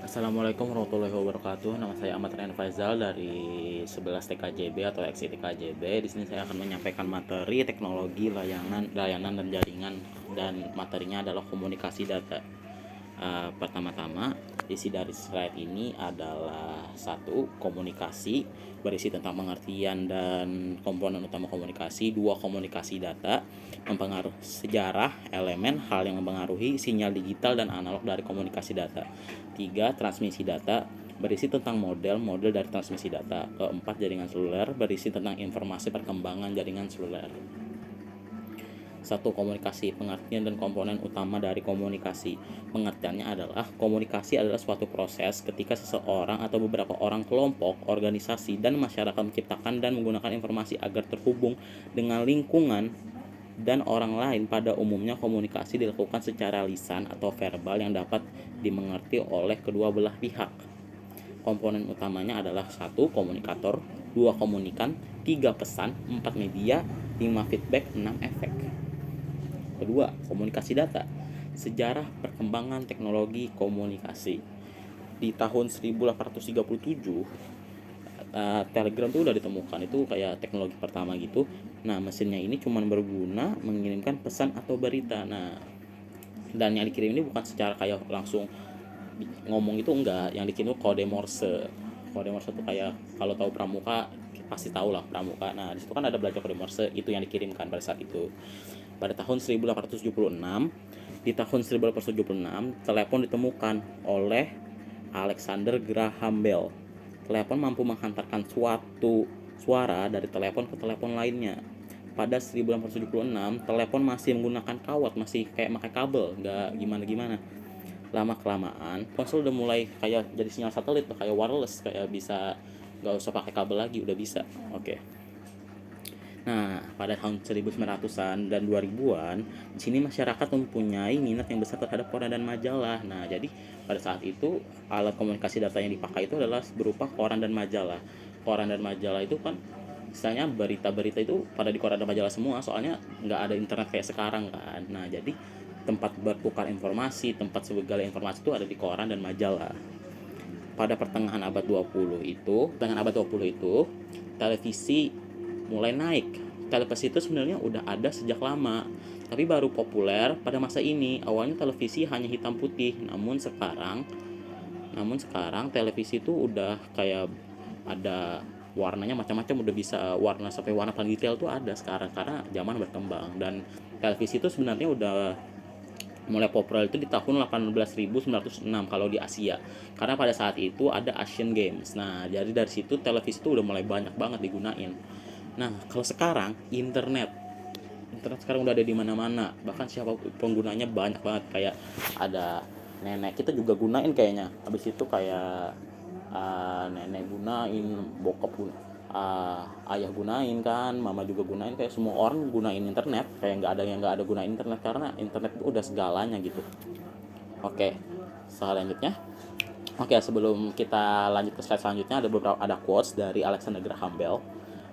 Assalamualaikum warahmatullahi wabarakatuh. Nama saya Ahmad Rian Faizal dari 11 TKJB atau XI TKJB. Di sini saya akan menyampaikan materi teknologi layanan dan jaringan, dan materinya adalah komunikasi data. Pertama-tama, isi dari slide ini adalah satu, komunikasi, berisi tentang pengertian dan komponen utama komunikasi. Dua, komunikasi data, mempengaruhi sejarah, elemen, hal yang mempengaruhi sinyal digital dan analog dari komunikasi data. Tiga, transmisi data, berisi tentang model-model dari transmisi data. Keempat, jaringan seluler, berisi tentang informasi perkembangan jaringan seluler. Satu, komunikasi, pengertian dan komponen utama dari komunikasi. Pengertiannya adalah komunikasi adalah suatu proses ketika seseorang atau beberapa orang, kelompok, organisasi, dan masyarakat menciptakan dan menggunakan informasi agar terhubung dengan lingkungan dan orang lain. Pada umumnya komunikasi dilakukan secara lisan atau verbal yang dapat dimengerti oleh kedua belah pihak. Komponen utamanya adalah satu, komunikator, dua, komunikan, tiga, pesan, empat, media, lima, feedback, enam, efek. Kedua, komunikasi data. Sejarah perkembangan teknologi komunikasi. Di tahun 1837, Telegram tuh udah ditemukan. Itu kayak teknologi pertama gitu. Nah, mesinnya ini cuma berguna mengirimkan pesan atau berita. Nah, dan yang dikirim ini bukan secara kayak langsung ngomong, itu enggak. Yang dikirim itu kode Morse. Kode Morse itu kayak, kalau tahu pramuka pasti tahu lah pramuka. Nah, di situ kan ada belajar kode Morse, itu yang dikirimkan pada saat itu. Pada tahun 1876, di tahun 1876, telepon ditemukan oleh Alexander Graham Bell. Telepon mampu menghantarkan suatu suara dari telepon ke telepon lainnya. Pada 1876, telepon masih menggunakan kawat, masih kayak pakai kabel, nggak gimana-gimana. Lama kelamaan, ponsel udah mulai kayak jadi sinyal satelit, kayak wireless, kayak bisa nggak usah pakai kabel lagi, udah bisa. Oke. Nah, pada tahun 1900-an dan 2000-an, di sini masyarakat mempunyai minat yang besar terhadap koran dan majalah. Nah, jadi pada saat itu alat komunikasi data yang dipakai itu adalah berupa koran dan majalah. Koran dan majalah itu kan, misalnya berita-berita itu pada di koran dan majalah semua, soalnya nggak ada internet kayak sekarang kan. Nah, jadi tempat bertukar informasi, tempat segala informasi itu ada di koran dan majalah. Pada pertengahan abad 20 itu, televisi mulai naik. Televisi itu sebenarnya udah ada sejak lama, tapi baru populer pada masa ini. Awalnya televisi hanya hitam putih, namun sekarang televisi itu udah kayak ada warnanya macam-macam, udah bisa warna sampai warna paling detail tuh ada sekarang karena zaman berkembang. Dan televisi itu sebenarnya udah mulai populer itu di tahun 18.906 kalau di Asia, karena pada saat itu ada Asian Games. Nah, jadi dari situ televisi itu udah mulai banyak banget digunain. Nah, kalau sekarang internet sekarang udah ada di mana-mana, bahkan siapa penggunanya banyak banget. Kayak ada nenek kita juga gunain kayaknya, habis itu kayak nenek gunain, bokap ayah gunain kan, mama juga gunain, kayak semua orang gunain internet. Kayak nggak ada yang nggak ada gunain internet, karena internet itu udah segalanya gitu. Oke, selanjutnya. Oke, sebelum kita lanjut ke slide selanjutnya, ada quotes dari Alexander Graham Bell.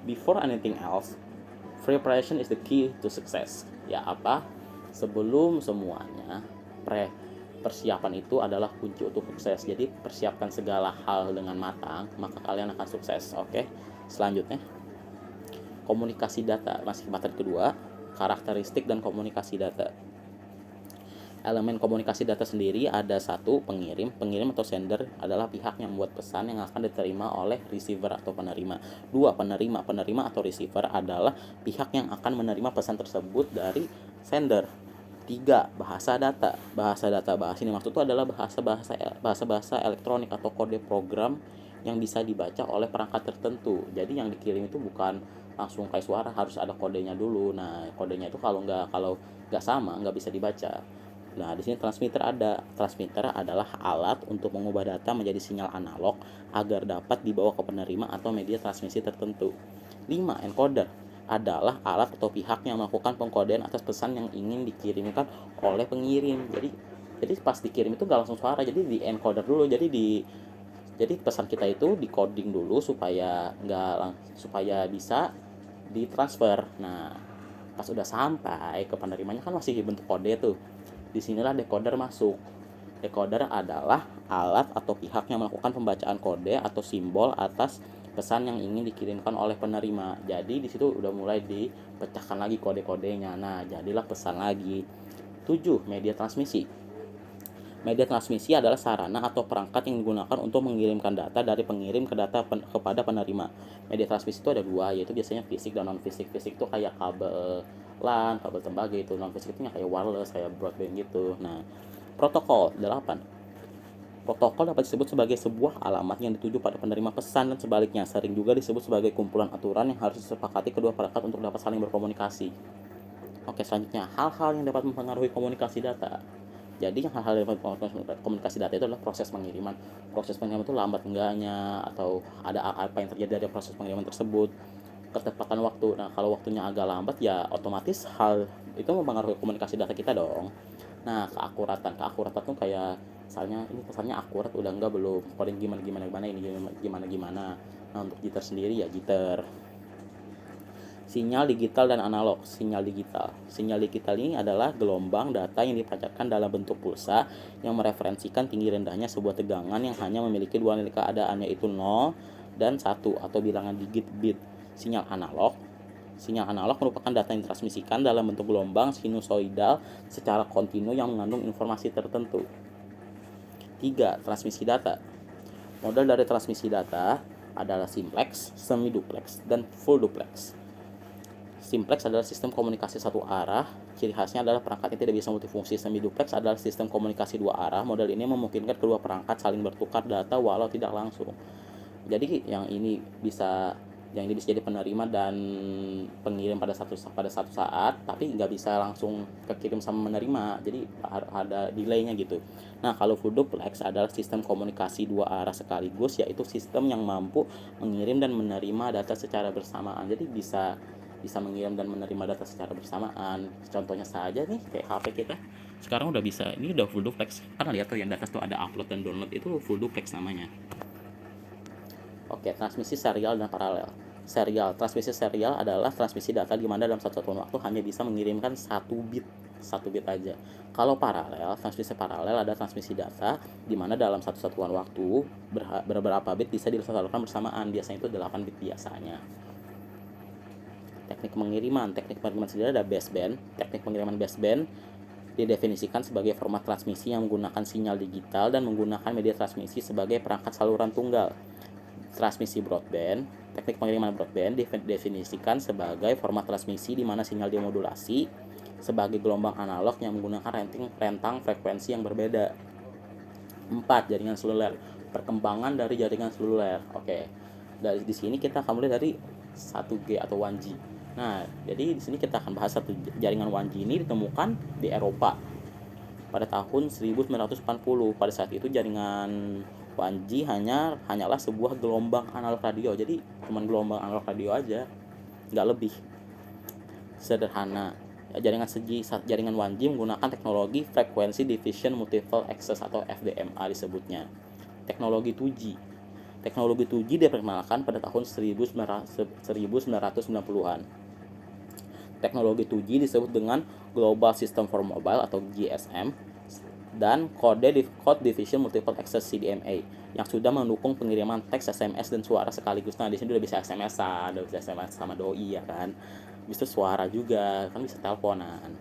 Before anything else, preparation is the key to success. Ya, apa? Sebelum semuanya, persiapan itu adalah kunci untuk sukses. Jadi persiapkan segala hal dengan matang, maka kalian akan sukses. Oke. Selanjutnya, komunikasi data. Masih materi kedua, karakteristik dan komunikasi data. Elemen komunikasi data sendiri ada satu, pengirim. Pengirim atau sender adalah pihak yang membuat pesan yang akan diterima oleh receiver atau penerima. Dua, penerima. Penerima atau receiver adalah pihak yang akan menerima pesan tersebut dari sender. Tiga, bahasa data. Bahasa ini maksud itu adalah bahasa elektronik atau kode program yang bisa dibaca oleh perangkat tertentu. Jadi yang dikirim itu bukan langsung kayak suara, harus ada kodenya dulu. Nah, kodenya itu kalau nggak sama nggak bisa dibaca. Nah, di sini transmitter ada. Transmitter adalah alat untuk mengubah data menjadi sinyal analog agar dapat dibawa ke penerima atau media transmisi tertentu. 5, encoder adalah alat atau pihak yang melakukan pengkodean atas pesan yang ingin dikirimkan oleh pengirim. Jadi pas dikirim itu nggak langsung suara, jadi di encoder dulu. Jadi pesan kita itu di coding dulu supaya bisa ditransfer. Nah, pas udah sampai ke penerimanya kan masih bentuk kode tuh. Disinilah decoder masuk. Decoder adalah alat atau pihak yang melakukan pembacaan kode atau simbol atas pesan yang ingin dikirimkan oleh penerima. Jadi di situ udah mulai dipecahkan lagi kode-kodenya. Nah, jadilah pesan lagi. 7. Media transmisi. Media transmisi adalah sarana atau perangkat yang digunakan untuk mengirimkan data dari pengirim kepada penerima. Media transmisi itu ada dua, yaitu biasanya fisik dan non fisik. Fisik itu kayak kabel LAN, kabel tembaga gitu. Non fisik itu kayak wireless, kayak broadband gitu. Nah, protokol 8. Protokol dapat disebut sebagai sebuah alamat yang dituju pada penerima pesan dan sebaliknya. Sering juga disebut sebagai kumpulan aturan yang harus disepakati kedua perangkat untuk dapat saling berkomunikasi. Oke, selanjutnya hal-hal yang dapat mempengaruhi komunikasi data. Jadi yang hal-hal yang dapat mempengaruhi komunikasi data itu adalah proses pengiriman. Proses pengiriman itu lambat enggaknya, atau ada apa yang terjadi dari proses pengiriman tersebut, ketepatan waktu. Nah, kalau waktunya agak lambat ya otomatis hal itu mempengaruhi komunikasi data kita dong. Nah, keakuratan tuh kayak misalnya ini pesannya akurat udah enggak belum, coding gimana ini gimana. Nah, untuk jitter sendiri ya jitter. Sinyal digital dan analog. Sinyal digital ini adalah gelombang data yang dipancarkan dalam bentuk pulsa yang mereferensikan tinggi rendahnya sebuah tegangan yang hanya memiliki dua nilai keadaan, yaitu 0 dan 1 atau bilangan digit bit. Sinyal analog merupakan data yang ditransmisikan dalam bentuk gelombang sinusoidal secara kontinu yang mengandung informasi tertentu. 3. Transmisi data. Model dari transmisi data adalah simplex, semi-duplex, dan full duplex. Simplex adalah sistem komunikasi satu arah. Ciri khasnya adalah perangkat yang tidak bisa multifungsi. Semi-duplex adalah sistem komunikasi dua arah. Model ini memungkinkan kedua perangkat saling bertukar data walau tidak langsung. Jadi yang ini bisa jadi penerima dan pengirim pada satu saat, tapi nggak bisa langsung kekirim sama menerima, jadi ada delaynya gitu. Nah, kalau full duplex adalah sistem komunikasi dua arah sekaligus, yaitu sistem yang mampu mengirim dan menerima data secara bersamaan. Jadi bisa mengirim dan menerima data secara bersamaan. Contohnya saja nih kayak HP kita sekarang udah bisa, ini udah full duplex. Karena lihat tuh yang di atas tuh ada upload dan download, itu full duplex namanya. Oke, transmisi serial dan paralel. Transmisi serial adalah transmisi data di mana dalam satu satuan waktu hanya bisa mengirimkan satu bit aja. Kalau transmisi paralel ada transmisi data di mana dalam satu satuan waktu beberapa bit bisa disalurkan bersamaan. Biasanya itu 8 bit biasanya. Teknik pengiriman sendiri ada baseband. Teknik pengiriman baseband didefinisikan sebagai format transmisi yang menggunakan sinyal digital dan menggunakan media transmisi sebagai perangkat saluran tunggal. Transmisi broadband. Teknik pengiriman broadband didefinisikan sebagai format transmisi di mana sinyal dimodulasi sebagai gelombang analog yang menggunakan rentang frekuensi yang berbeda. 4. Jaringan seluler. Perkembangan dari jaringan seluler. Oke. Di sini kita akan mulai dari 1G atau 1G. Nah, jadi di sini kita akan bahas jaringan 1G ini ditemukan di Eropa pada tahun 1940. Pada saat itu jaringan 1G hanyalah sebuah gelombang analog radio. Jadi cuma gelombang analog radio aja, nggak lebih. Sederhana. Jaringan 1G menggunakan teknologi Frequency Division Multiple Access atau FDMA disebutnya. Teknologi 2G diperkenalkan pada tahun 1990-an. Teknologi 2G disebut dengan Global System for Mobile atau GSM dan Code Division Multiple Access CDMA yang sudah mendukung pengiriman teks, SMS, dan suara sekaligus. Nah, di sini udah bisa SMS-an, udah bisa SMS sama doi ya kan. Bisa suara juga, kan bisa teleponan.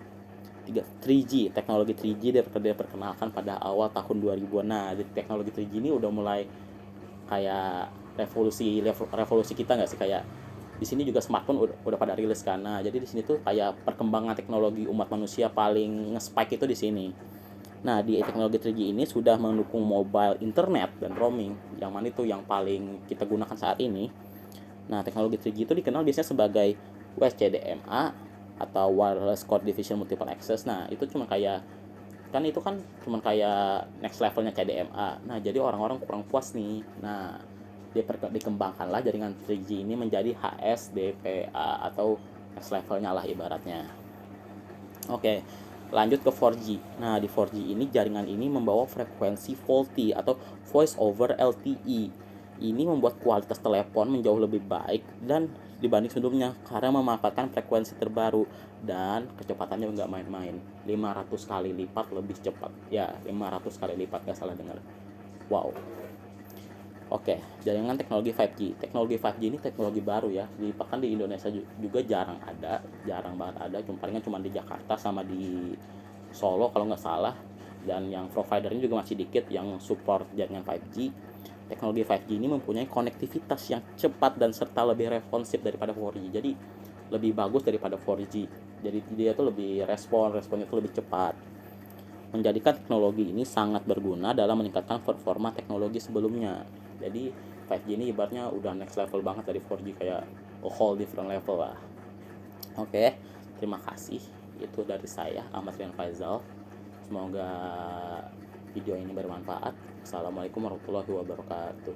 3G, teknologi 3G diperkenalkan pada awal tahun 2000-an. Nah, teknologi 3G ini udah mulai kayak revolusi kita nggak sih, kayak di sini juga smartphone udah pada rilis kan. Nah, jadi di sini tuh kayak perkembangan teknologi umat manusia paling nge-spike itu di sini. Nah, di teknologi 3G ini sudah mendukung mobile internet dan roaming, yang mana itu yang paling kita gunakan saat ini. Nah, teknologi 3G itu dikenal biasanya sebagai WCDMA atau Wireless Code Division Multiple Access. Nah, itu cuma kayak next levelnya CDMA. Nah, jadi orang-orang kurang puas nih. Nah, dikembangkanlah jaringan 3G ini menjadi HSDPA atau next levelnya lah ibaratnya. Oke, lanjut ke 4G. Nah, di 4G ini jaringan ini membawa frekuensi VoLTE atau Voice over LTE. Ini membuat kualitas telepon menjauh lebih baik dan dibanding sebelumnya karena memanfaatkan frekuensi terbaru dan kecepatannya nggak main-main, 500 kali lipat lebih cepat ya, 500 kali lipat, nggak salah dengar. Wow. Oke, jaringan teknologi 5G. Teknologi 5G ini teknologi baru ya. Bahkan di Indonesia juga jarang ada, jarang banget ada. Palingan cuma di Jakarta sama di Solo kalau nggak salah. Dan yang providernya juga masih dikit yang support jaringan 5G. Teknologi 5G ini mempunyai konektivitas yang cepat dan serta lebih responsif daripada 4G. Jadi lebih bagus daripada 4G. Jadi dia tuh lebih responnya tuh lebih cepat. Menjadikan teknologi ini sangat berguna dalam meningkatkan performa teknologi sebelumnya. Jadi 5G ini ibaratnya udah next level banget dari 4G, kayak a whole different level lah. Oke, terima kasih. Itu dari saya, Ahmad Rian Faizal. Semoga video ini bermanfaat. Assalamualaikum warahmatullahi wabarakatuh.